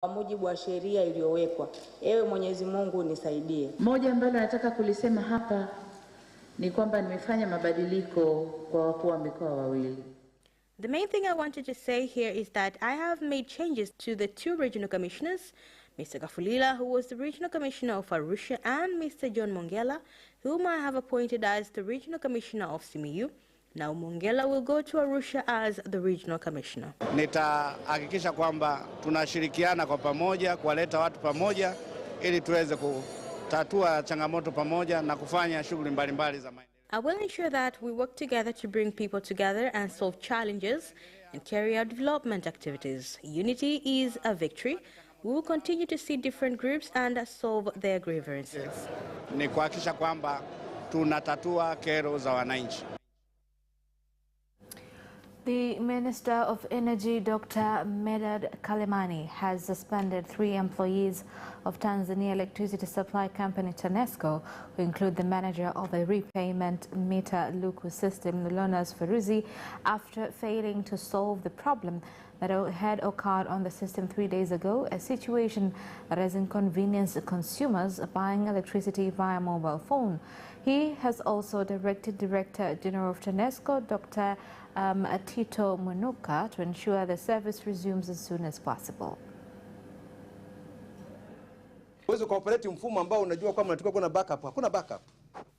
Kwa mujibu wa sheria iliyowekwa. Ewe Mwenyezi Mungu nisaidie. Moja ambalo nataka kulisema hapa ni kwamba nimefanya mabadiliko kwa wakuu wa mikoa wawili. The main thing I wanted to say here is that I have made changes to the two regional commissioners, Mr. Gafulila, who was the regional commissioner of Arusha, and Mr. John Mongela, whom I have appointed as the regional commissioner of Simiyu. Now Mongela will go to Arusha as the regional commissioner. Nitahakikisha kwamba tunashirikiana kwa pamoja kuwaleta watu pamoja ili tuweze kutatua changamoto pamoja na kufanya shughuli mbalimbali za maendeleo. I will ensure that we work together to bring people together and solve challenges and carry out development activities. Unity is a victory. We will continue to see different groups and solve their grievances. Ni kuhakikisha kwamba tunatatua kero za wananchi. The Minister of Energy, Dr. Medad Kalemani, has suspended 3 employees of Tanzania Electricity Supply Company TANESCO, who include the manager of the repayment meter Luku system, Lonas Feruzi, after failing to solve the problem that had occurred on the system 3 days ago, a situation that has inconvenienced consumers buying electricity via mobile phone. He has also directed Director General of TANESCO, Dr. Tito Munuka, to ensure the service resumes as soon as possible.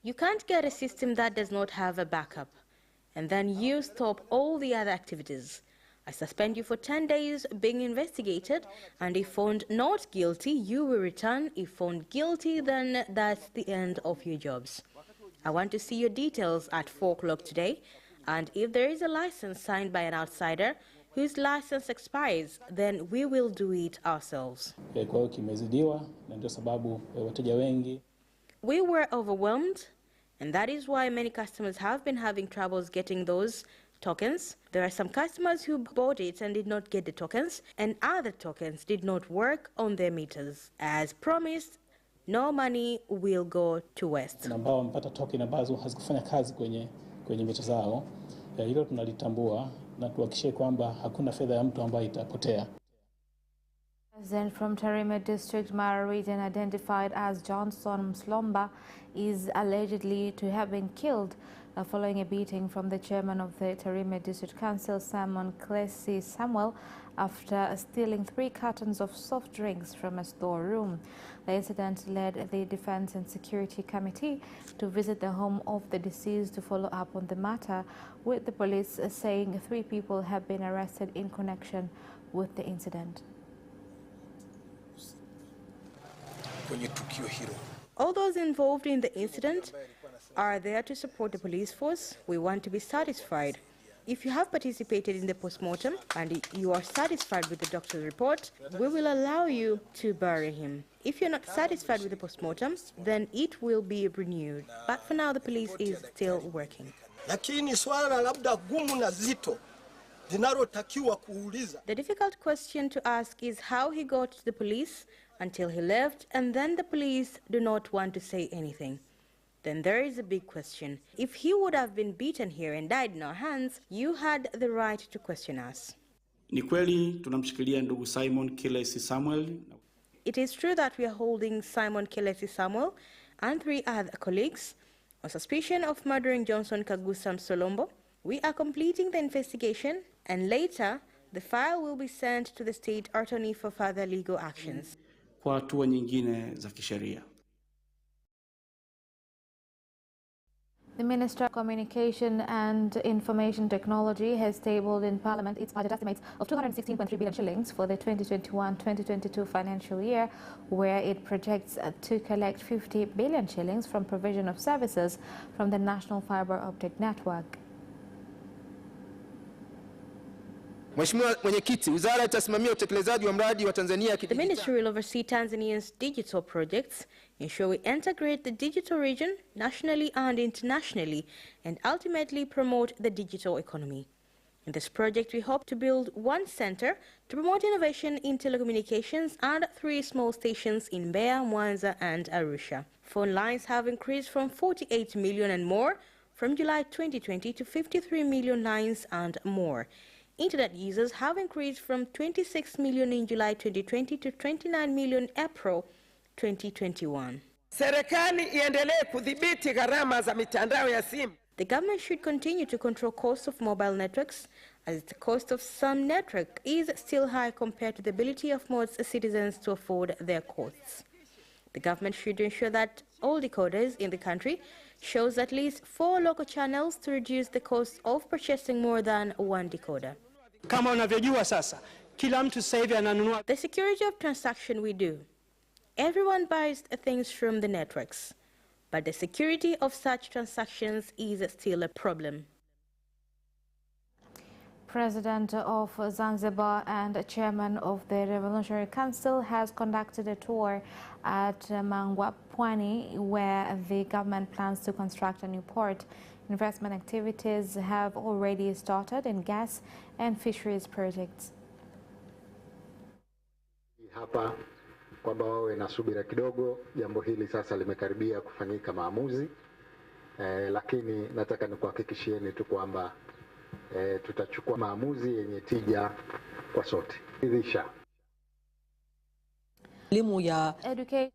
You can't get a system that does not have a backup, and then you stop all the other activities. I suspend you for 10 days being investigated, and if found not guilty, you will return. If found guilty, then that's the end of your jobs. I want to see your details at 4 o'clock today, and if there is a license signed by an outsider whose license expires, then we will do it ourselves. We were overwhelmed, and that is why many customers have been having troubles getting those tokens. There are some customers who bought it and did not get the tokens, and other tokens did not work on their meters. As promised, no money will go to waste. Kwenye mita zao, hilo tunalitambua na tuhakikishe kwamba hakuna fedha ya mtu ambayo itapotea. Resident from Tarime District, Mara region, identified as Johnson Mslomba, is allegedly to have been killed following a beating from the chairman of the Tarime District Council, Simon Klesi Samuel, after stealing 3 cartons of soft drinks from a storeroom. The incident led the Defense and Security Committee to visit the home of the deceased to follow up on the matter, with the police saying 3 people have been arrested in connection with the incident. All those involved in the incident are there to support the police force. We want to be satisfied. If you have participated in the postmortem and you are satisfied with the doctor's report, we will allow you to bury him. If you're not satisfied with the postmortem, then it will be renewed. But for now, the police is still working. The difficult question to ask is how he got to the police until he left, and then the police do not want to say anything. Then there is a big question. If he would have been beaten here and died in our hands, you had the right to question us. Ni kweli tunamshikilia ndugu Simon Kilesi Samuel. It is true that we are holding Simon Kilesi Samuel and 3 other colleagues on suspicion of murdering Johnson Kagusa Msolombo. We are completing the investigation, and later the file will be sent to the state attorney for further legal actions. Kwa hatua nyingine za kisheria. The Minister of Communication and Information Technology has tabled in Parliament its budget estimates of 216.3 billion shillings for the 2021-2022 financial year, where it projects to collect 50 billion shillings from provision of services from the National Fiber Optic Network. The ministry will oversee Tanzania's digital projects, ensure we integrate the digital region nationally and internationally, and ultimately promote the digital economy. In this project, we hope to build 1 center to promote innovation in telecommunications and 3 small stations in Mbeya, Mwanza, and Arusha. Phone lines have increased from 48 million and more from July 2020 to 53 million lines and more. internet users have increased from 26 million in July 2020 to 29 million April 2021. Serikali iendelee kudhibiti gharama za mitandao ya simu. The government should continue to control costs of mobile networks, as the cost of some network is still high compared to the ability of most citizens to afford their costs. The government should ensure that all decoders in the country shows at least 4 local channels to reduce the cost of purchasing more than one decoder. Kama unavyojua sasa, kila mtu sasa hivi ananunua. The security of transaction we do. Everyone buys things from the networks, but the security of such transactions is still a problem. President of Zanzibar and chairman of the Revolutionary Council has conducted a tour at Mangwa, Pwani, where the government plans to construct a new port. Investment activities have already started in gas and fisheries projects. Hapa kwamba wawe na subira kidogo, jambo hili sasa limekaribia kufanyika maamuzi, lakini nataka nikuhakikishieni tu kwamba tutachukua maamuzi yenye tija kwa sote. Education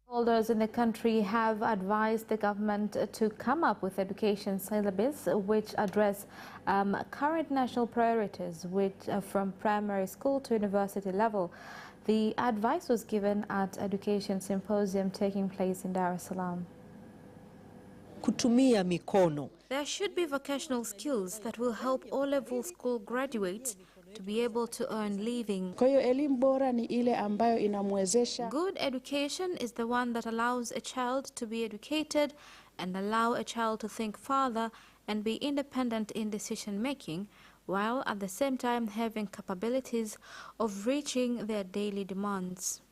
holders in the country have advised the government to come up with education syllabus which address current national priorities from primary school to university level. The advice was given at Education Symposium taking place in Dar es Salaam. Kutumia mikono. There should be vocational skills that will help all-level school graduates to be able to earn living. Kwa hiyo elimu bora ni ile ambayo inamwezesha. Good education is the one that allows a child to be educated and allow a child to think further and be independent in decision making, while at the same time having capabilities of reaching their daily demands.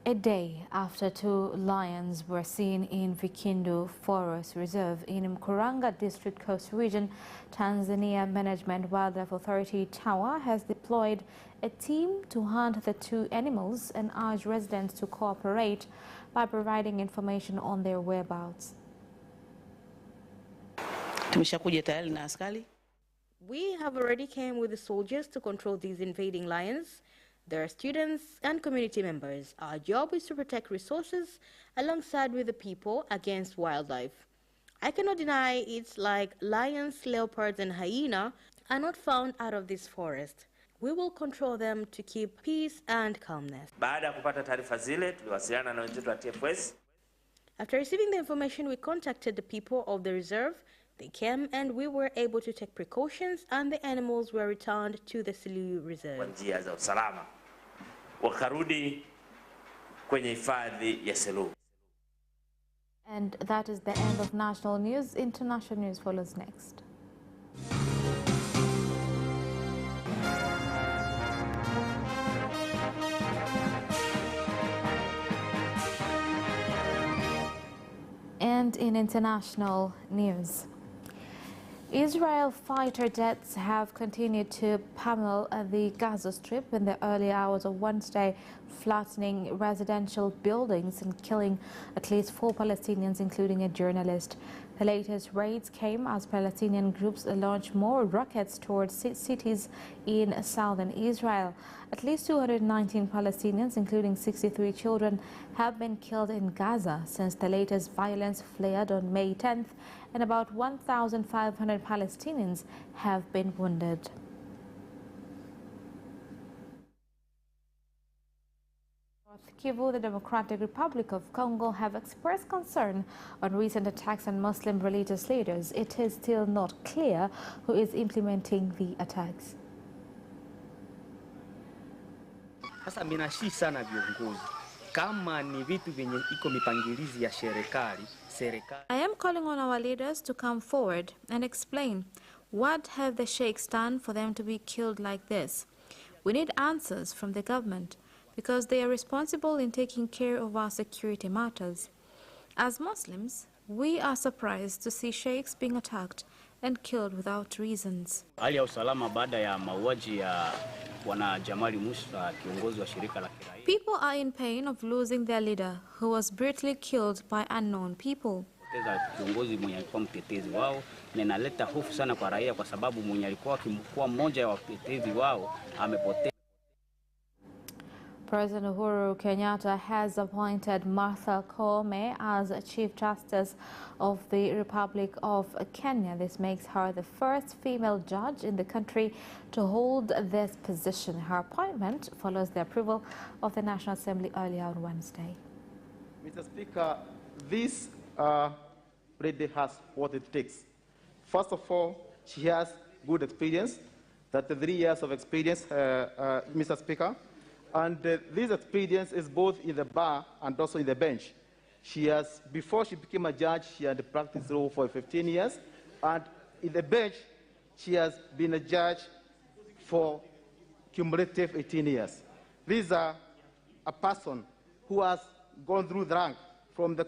A day after 2 lions were seen in Vikindu Forest Reserve in Mkuranga District Coast Region, Tanzania Management Wildlife Authority TAWA has deployed a team to hunt the 2 animals and urge residents to cooperate by providing information on their whereabouts. We have already came with the soldiers to control these invading lions. There are students and community members. Our job is to protect resources alongside with the people against wildlife. I cannot deny it's like lions, leopards, and hyena are not found out of this forest. We will control them to keep peace and calmness. After receiving the information, we contacted the people of the reserve. They came and we were able to take precautions and the animals were returned to the Selu Reserve. And that is the end of national news. International news follows next. And in international news, Israel fighter jets have continued to pummel the Gaza Strip in the early hours of Wednesday, flattening residential buildings and killing at least 4 Palestinians, including a journalist. The latest raids came as Palestinian groups launched more rockets towards cities in southern Israel. At least 219 Palestinians, including 63 children, have been killed in Gaza since the latest violence flared on May 10th, and about 1,500 Palestinians have been wounded. Kivu, the Democratic Republic of Congo, have expressed concern on recent attacks on Muslim religious leaders. It is still not clear who is implementing the attacks. Sasa minashi sana viongozi kama ni vitu vyenye iko mipangilizi ya serikali. I am calling on our leaders to come forward and explain what have the sheikhs done for them to be killed like this. We need answers from the government, because they are responsible in taking care of our security matters. As Muslims, we are surprised to see sheikhs being attacked and killed without reasons. Hali ya usalama baada ya mauaji ya wana Jamali Musa, kiongozi wa shirika la kiraia. People are in pain of losing their leader, who was brutally killed by unknown people. Kupoteza kiongozi mwenye alikuwa mtetezi wao, na inaleta hofu sana kwa raia kwa sababu mwenye alikuwa mmoja wa watetezi wao amepotea. President Uhuru Kenyatta has appointed Martha Comey as Chief Justice of the Republic of Kenya. This makes her the first female judge in the country to hold this position. Her appointment follows the approval of the National Assembly earlier on Wednesday. Mr. Speaker, this lady has what it takes. First of all, she has good experience, 33 years of experience, Mr. Speaker. And this experience is both in the bar and also in the bench. She has, before she became a judge, she had practiced law for 15 years. And in the bench, she has been a judge for cumulative 18 years. This is a person who has gone through the rank from the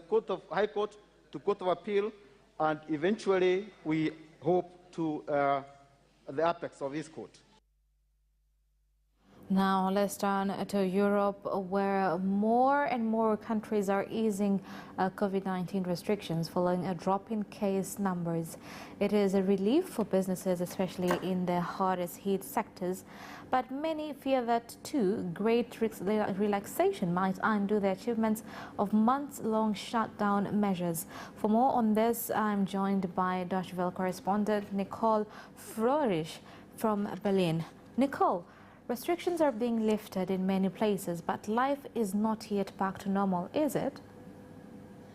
High Court to Court of Appeal, and eventually we hope to the apex of this court. Now let's turn to Europe, where more and more countries are easing COVID-19 restrictions following a drop in case numbers. It is a relief for businesses, especially in the hardest hit sectors, but many fear that too great relaxation might undo the achievements of months-long shutdown measures. For more on this, I'm joined by Deutsche Welle correspondent Nicole Fröhlich from Berlin. Nicole, restrictions are being lifted in many places, but life is not yet back to normal, is it?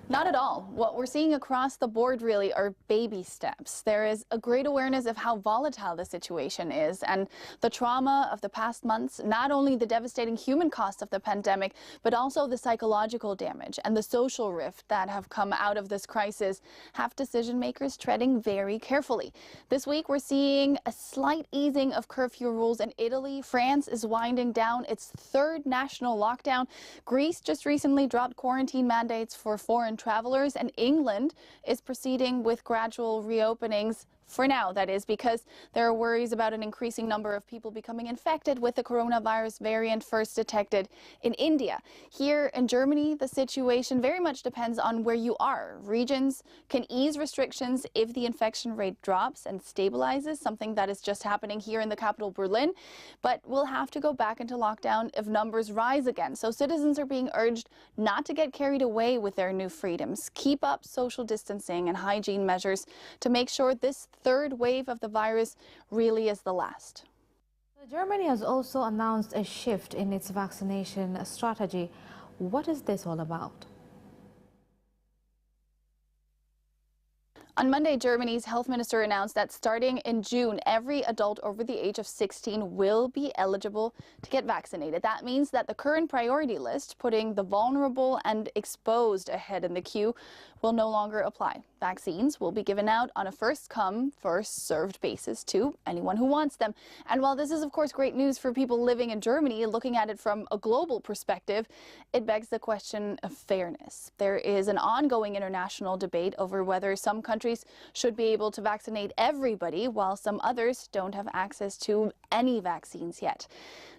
Not at all. What we're seeing across the board really are baby steps. There is a great awareness of how volatile the situation is and the trauma of the past months, not only the devastating human cost of the pandemic, but also the psychological damage and the social rift that have come out of this crisis have decision makers treading very carefully. This week we're seeing a slight easing of curfew rules in Italy. France is winding down its third national lockdown. Greece just recently dropped quarantine mandates for foreign travelers, and England is proceeding with gradual reopenings. For now, that is, because there are worries about an increasing number of people becoming infected with the coronavirus variant first detected in India. Here in Germany, the situation very much depends on where you are. Regions can ease restrictions if the infection rate drops and stabilizes, something that is just happening here in the capital, Berlin. But we'll have to go back into lockdown if numbers rise again. So citizens are being urged not to get carried away with their new freedoms. Keep up social distancing and hygiene measures to make sure this third wave of the virus really is the last. Germany has also announced a shift in its vaccination strategy. What is this all about? On Monday, Germany's health minister announced that starting in June, every adult over the age of 16 will be eligible to get vaccinated. That means that the current priority list, putting the vulnerable and exposed ahead in the queue, will no longer apply. Vaccines will be given out on a first-come, first-served basis to anyone who wants them. And while this is, of course, great news for people living in Germany, looking at it from a global perspective, it begs the question of fairness. There is an ongoing international debate over whether some countries should be able to vaccinate everybody, while some others don't have access to any vaccines yet.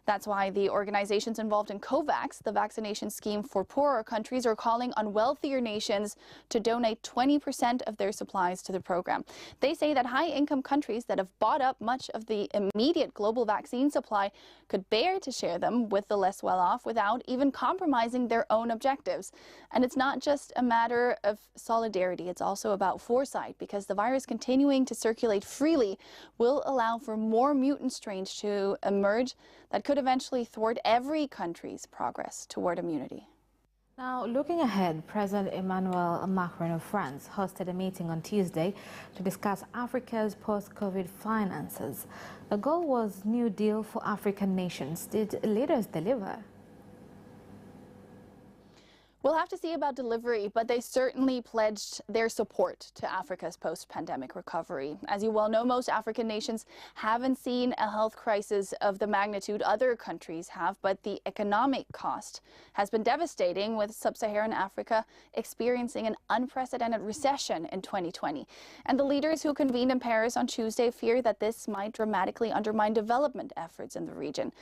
That's why the organizations involved in COVAX, the vaccination scheme for poorer countries, are calling on wealthier nations to donate 20% of their supplies to the program. They say that high-income countries that have bought up much of the immediate global vaccine supply could bear to share them with the less well-off without even compromising their own objectives. And it's not just a matter of solidarity, it's also about foresight, because the virus continuing to circulate freely will allow for more mutant strains to emerge that could eventually thwart every country's progress toward immunity. Now, looking ahead, President Emmanuel Macron of France hosted a meeting on Tuesday to discuss Africa's post-COVID finances. The goal was New Deal for African nations. Did leaders deliver? We'll have to see about delivery, but they certainly pledged their support to Africa's post-pandemic recovery. As you well know, most African nations haven't seen a health crisis of the magnitude other countries have, but the economic cost has been devastating, with sub-Saharan Africa experiencing an unprecedented recession in 2020. And the leaders who convened in Paris on Tuesday fear that this might dramatically undermine development efforts in the region.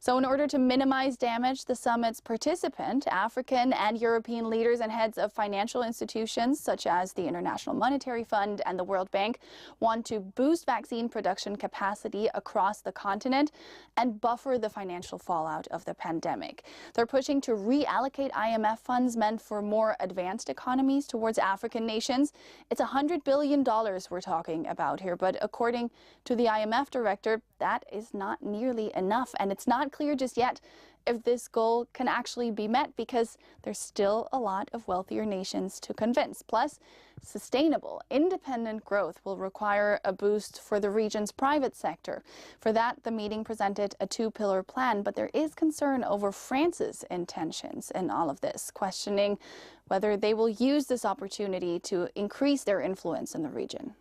So in order to minimize damage, the summit's participant, African and European leaders and heads of financial institutions such as the International Monetary Fund and the World Bank want to boost vaccine production capacity across the continent and buffer the financial fallout of the pandemic. They're pushing to reallocate IMF funds meant for more advanced economies towards African nations. It's $100 billion we're talking about here, but according to the IMF director, that is not nearly enough, and it's not clear just yet if this goal can actually be met because there's still a lot of wealthier nations to convince. Plus, sustainable, independent growth will require a boost for the region's private sector. For that, the meeting presented a two-pillar plan, but there is concern over France's intentions in all of this, questioning whether they will use this opportunity to increase their influence in the region.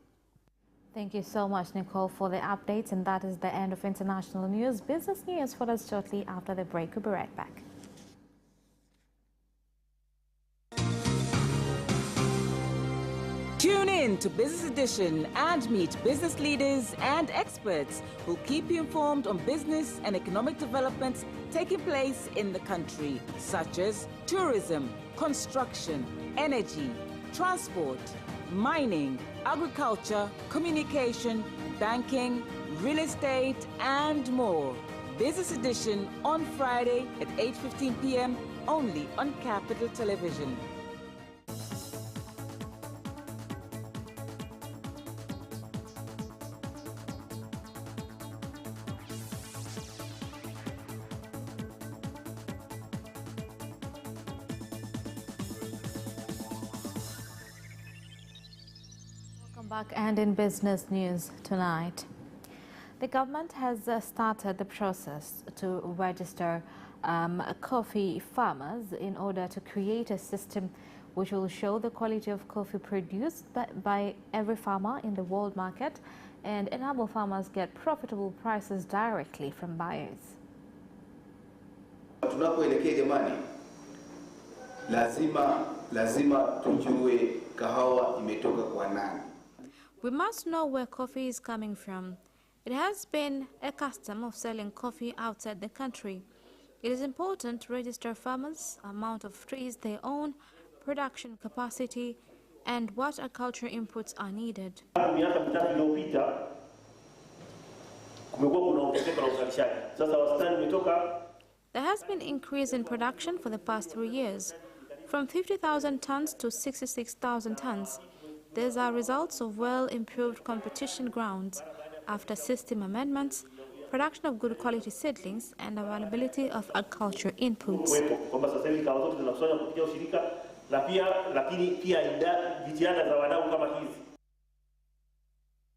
Thank you so much, Nicole, for the updates. And that is the end of international news. Business news for us shortly after the break. We'll be right back. Tune in to Business Edition and meet business leaders and experts who'll keep you informed on business and economic developments taking place in the country, such as tourism, construction, energy, transport, mining, agriculture, communication, banking, real estate, and more. Business Edition on Friday at 8:15 p.m. only on Capital Television. Back and in business news tonight, the government has started the process to register coffee farmers in order to create a system which will show the quality of coffee produced by every farmer in the world market and enable farmers get profitable prices directly from buyers. Tunapoelekea jamani, lazima tujue kahawa imetoka kwa nani. We must know where coffee is coming from. It has been a custom of selling coffee outside the country. It is important to register farmers, amount of trees they own, production capacity, and what agriculture inputs are needed. There has been increase in production for the past 3 years, from 50,000 tons to 66,000 tons. These are results of well-improved competition grounds after system amendments, production of good quality seedlings, and availability of agriculture inputs.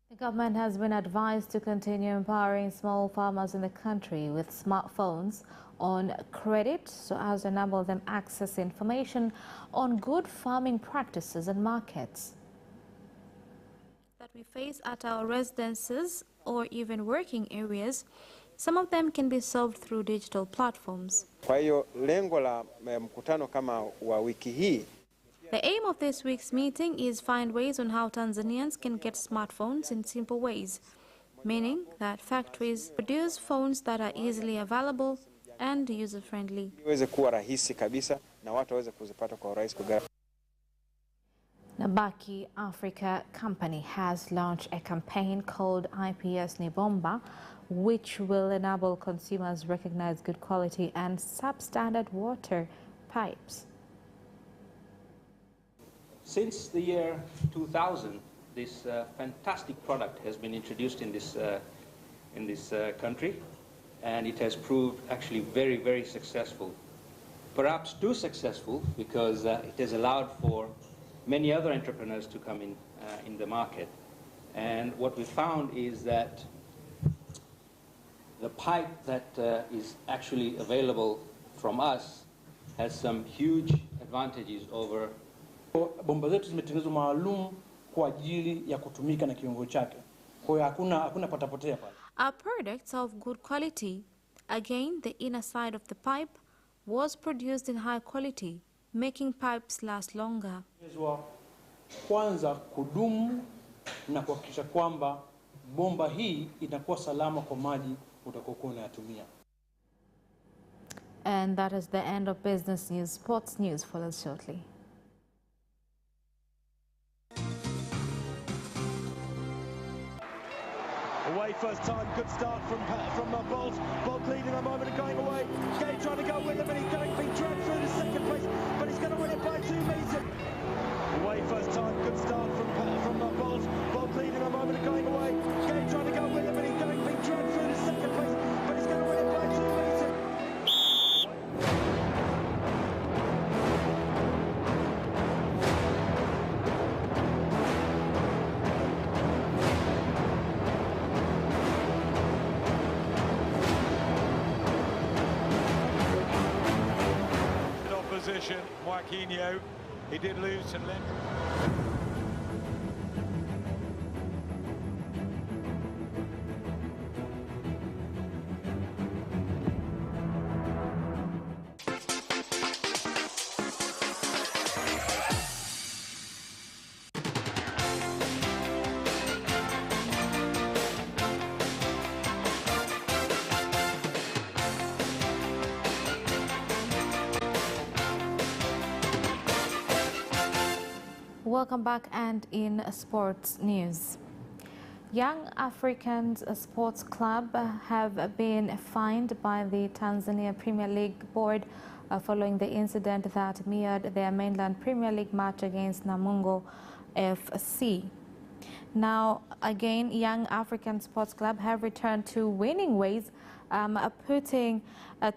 The government has been advised to continue empowering small farmers in the country with smartphones on credit so as to enable them access information on good farming practices and markets that we face at our residences or even working areas. Some of them can be solved through digital platforms. Kwa hiyo lengo la mkutano kama wa wiki hii, the aim of this week's meeting is find ways on how Tanzanians can get smartphones in simple ways, meaning that factories produce phones that are easily available and user-friendly. Iweze kuwa rahisi kabisa na watu waweze kuzipata kwa urahisi kwa Nabaki Africa Company has launched a campaign called IPS Nibomba, which will enable consumers recognize good quality and substandard water pipes. Since the year 2000, this fantastic product has been introduced in this country, and it has proved actually very, very successful. Perhaps too successful because it has allowed for many other entrepreneurs to come in the market. And what we found is that the pipe that is actually available from us has some huge advantages over. Bomba zetu zimetengenezwa maalum kwa ajili ya kutumika na kiungo chake. Kwa hiyo hakuna patapotea pale. Our products are of good quality. Again, the inner side of the pipe was produced in high quality, making pipes last longer. Kwanza kudumu na kuhakikisha kwamba bomba hii inakuwa salama kwa maji utakokuwa unayatumia. And that is the end of business news. Sports news follows shortly. Away first time, good start from Bolt. Bolt leading a moment and going away. Gay trying to go with him, and he's going to be dragged through to second place, but he's going to win it by 2 meters. Away first time, good start from Bolt. Bolt leading a moment and going away. Gay trying to go with him, and he's going to be dragged through to second place, but he's going to win it by 2 meters. Opposition, Joaquinho, he did lose to Lampard. Welcome back, and in sports news. Young Africans Sports Club have been fined by the Tanzania Premier League Board following the incident that mirrored their mainland Premier League match against Namungo FC. Now, again, Young African Sports Club have returned to winning ways, putting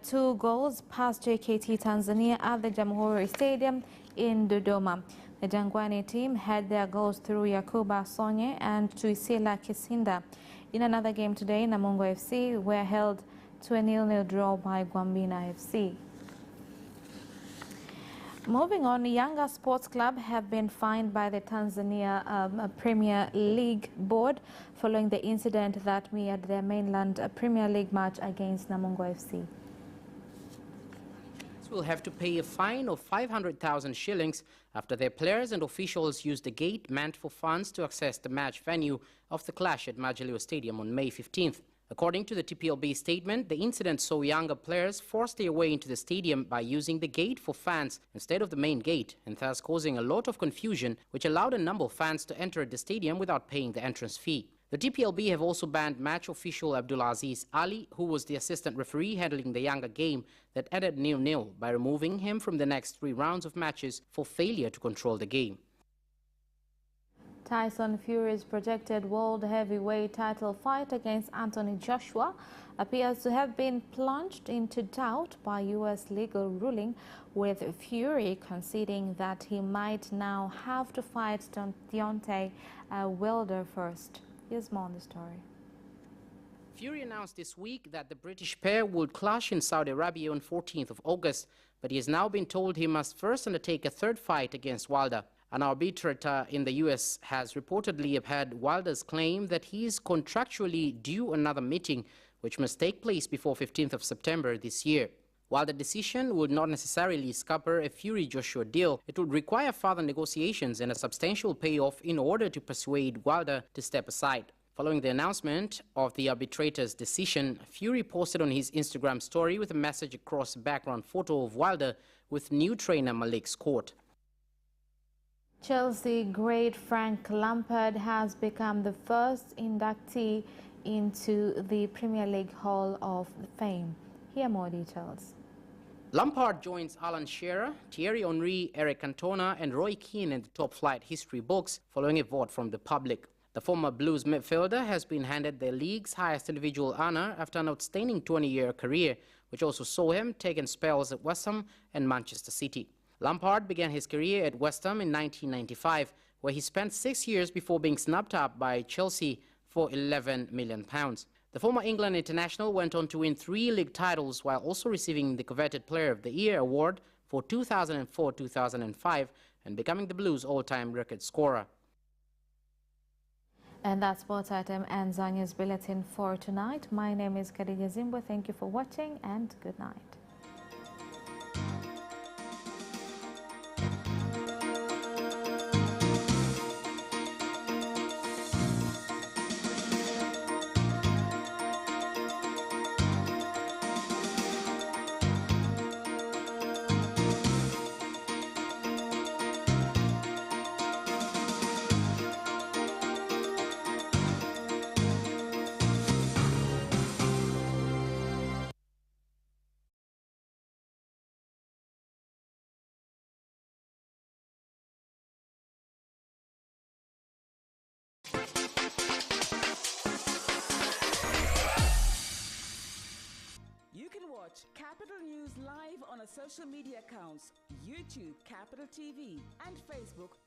2 goals past JKT Tanzania at the Jamhuri Stadium in Dodoma. The Jangwani team had their goals through Yakuba Sonye and Tuisila Kisinda. In another game today, Namungo FC were held to a 0-0 draw by Gwambina FC. Moving on, Yanga Sports Club have been fined by the Tanzania Premier League Board following the incident that mirrored their mainland Premier League match against Namungo FC. Will have to pay a fine of 500,000 shillings after their players and officials used the gate meant for fans to access the match venue of the clash at Majaliwa Stadium on May 15th. According to the TPLB statement, the incident saw younger players force their way into the stadium by using the gate for fans instead of the main gate, and thus causing a lot of confusion, which allowed a number of fans to enter the stadium without paying the entrance fee. The TPLB have also banned match official Abdulaziz Ali, who was the assistant referee handling the Yanga game that ended 0-0, by removing him from the next 3 rounds of matches for failure to control the game. Tyson Fury's projected world heavyweight title fight against Anthony Joshua appears to have been plunged into doubt by U.S. legal ruling, with Fury conceding that he might now have to fight Deontay Wilder first. Here's more on the story. Fury announced this week that the British pair would clash in Saudi Arabia on 14th of August, but he has now been told he must first undertake a 3rd fight against Wilder. An arbitrator in the US has reportedly upheld Wilder's claim that he is contractually due another meeting, which must take place before 15th of September this year. While the decision would not necessarily scupper a Fury-Joshua deal, it would require further negotiations and a substantial payoff in order to persuade Wilder to step aside. Following the announcement of the arbitrator's decision, Fury posted on his Instagram story with a message across the background photo of Wilder with new trainer Malik Scott. Chelsea great Frank Lampard has become the first inductee into the Premier League Hall of Fame. Here are more details. Lampard joins Alan Shearer, Thierry Henry, Eric Cantona and Roy Keane in the top-flight history books following a vote from the public. The former Blues midfielder has been handed the league's highest individual honor after an outstanding 20-year career, which also saw him taking spells at West Ham and Manchester City. Lampard began his career at West Ham in 1995, where he spent 6 years before being snapped up by Chelsea for £11 million. The former England international went on to win 3 league titles while also receiving the coveted Player of the Year award for 2004-2005 and becoming the Blues' all-time record scorer. And that sports item ends our news bulletin for tonight. My name is Khadija Zimbwe. Thank you for watching and good night. news live on our social media accounts, YouTube Capital TV and Facebook